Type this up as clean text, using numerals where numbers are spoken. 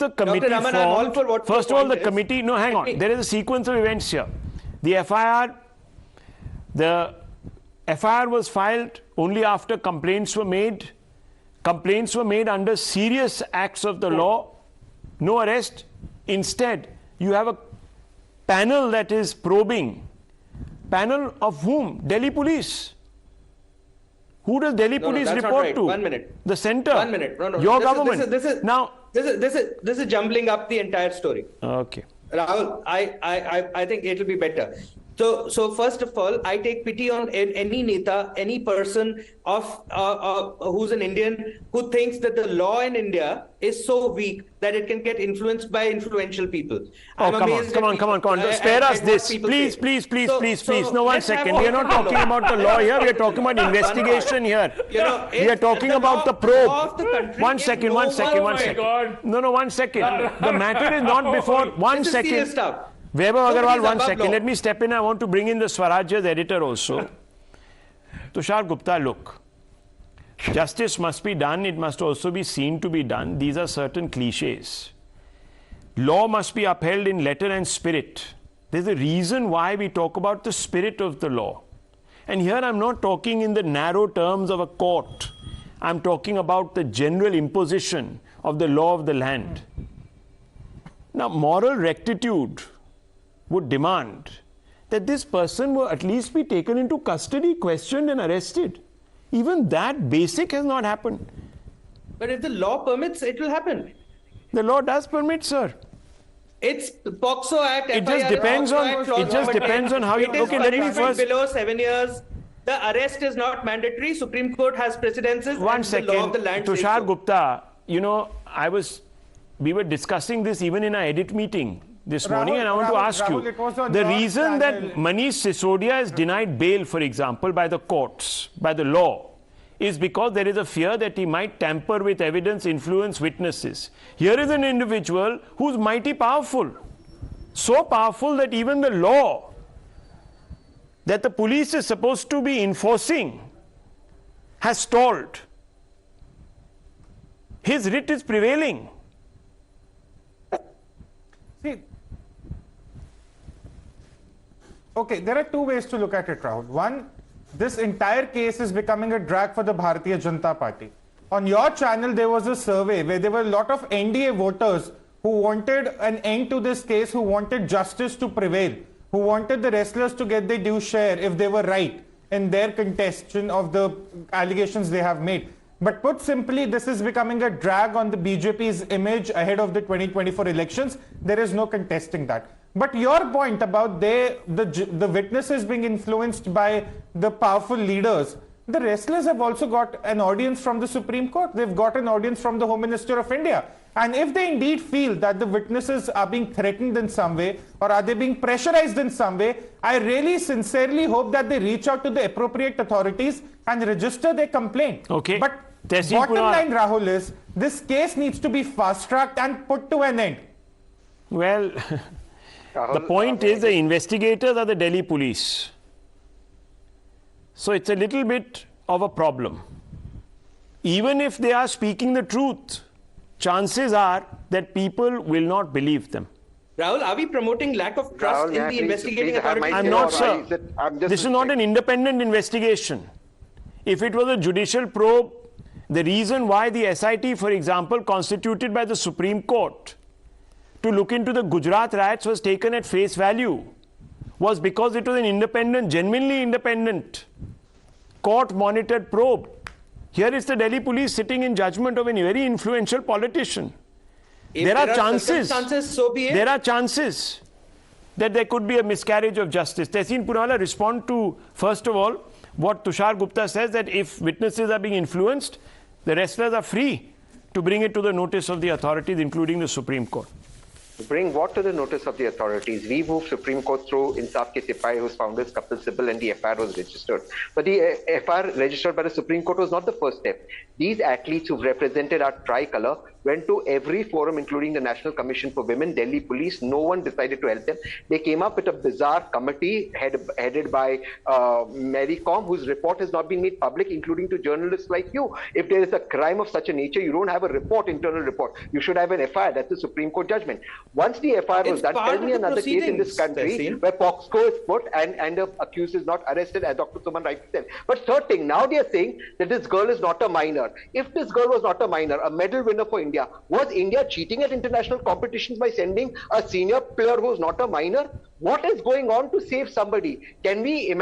the committee Dr. Raman, I'm all for what first of all, the is. committee, no, hang on. There is a sequence of events here. The FIR was filed only after complaints were made. Complaints were made under serious acts of the law. No arrest. Instead, you have a panel that is probing. Panel of whom? Delhi police. Who does Delhi police report right. to? 1 minute. The center. 1 minute. No. Your government. This is jumbling up the entire story. Okay. Rahul, I think it'll be better. So first of all, I take pity on any neta, any person who's an Indian who thinks that the law in India is so weak that it can get influenced by influential people. Oh, come on. Spare us this. Please. No, 1 second. We are not talking about the law here. We are talking about investigation here. We are talking about the probe. 1 second. No, 1 second. The matter is not before. 1 second. Weber Agarwal, 1 second. Let me step in. I want to bring in the Swarajya's editor also. Tushar Gupta, look. Justice must be done. It must also be seen to be done. These are certain cliches. Law must be upheld in letter and spirit. There's a reason why we talk about the spirit of the law. And here I'm not talking in the narrow terms of a court. I'm talking about the general imposition of the law of the land. Now, moral rectitude would demand that this person will at least be taken into custody, questioned and arrested. Even that basic has not happened. But if the law permits, it will happen. The law does permit, sir. It's POCSO Act. It just depends on how you... Okay, let me first... below 7 years. The arrest is not mandatory. Supreme Court has precedences. 1 second. The law of the land Tushar Gupta, we were discussing this even in our edit meeting this morning, and I want to ask you, the reason that Manish Sisodia is denied bail, for example, by the courts, by the law, is because there is a fear that he might tamper with evidence, influence witnesses. Here is an individual who's mighty powerful, so powerful that even the law that the police is supposed to be enforcing has stalled. His writ is prevailing. See, okay, there are two ways to look at it, Rahul. One, this entire case is becoming a drag for the Bharatiya Janata Party. On your channel, there was a survey where there were a lot of NDA voters who wanted an end to this case, who wanted justice to prevail, who wanted the wrestlers to get their due share if they were right in their contestation of the allegations they have made. But put simply, this is becoming a drag on the BJP's image ahead of the 2024 elections. There is no contesting that. But your point about the witnesses being influenced by the powerful leaders, the wrestlers have also got an audience from the Supreme Court. They've got an audience from the Home Minister of India. And if they indeed feel that the witnesses are being threatened in some way, or are they being pressurized in some way, I really sincerely hope that they reach out to the appropriate authorities and register their complaint. Okay. But bottom line, Rahul, is this case needs to be fast-tracked and put to an end. Well, the point is the investigators are the Delhi police. So it's a little bit of a problem. Even if they are speaking the truth, chances are that people will not believe them. Rahul, are we promoting lack of trust in the investigating authorities? I'm not, sir. This is not an independent investigation. If it was a judicial probe, the reason why the SIT, for example, constituted by the Supreme Court to look into the Gujarat riots was taken at face value was because it was an independent, genuinely independent, court-monitored probe. Here is the Delhi police sitting in judgment of a very influential politician. There are chances that there could be a miscarriage of justice. Tehseen Poonawalla, respond to, first of all, what Tushar Gupta says, that if witnesses are being influenced, the wrestlers are free to bring it to the notice of the authorities, including the Supreme Court. Bring what to the notice of the authorities? We moved Supreme Court through Insaf Ke Sipahi, whose founder is Kapil Sibal, and the FIR was registered. But the FIR registered by the Supreme Court was not the first step. These athletes who represented our tricolour went to every forum, including the National Commission for Women, Delhi Police. No one decided to help them. They came up with a bizarre committee headed by Mary Com, whose report has not been made public, including to journalists like you. If there is a crime of such a nature, you don't have a report, internal report. You should have an FIR. That's the Supreme Court judgment. Once the FIR was done, tell me another case in this country where POXCO is put and the accused is not arrested, as Dr. Suman rightly said. But third thing, now they are saying that this girl is not a minor. If this girl was not a minor, a medal winner for India, was India cheating at international competitions by sending a senior player who's not a minor? What is going on to save somebody? Can we imagine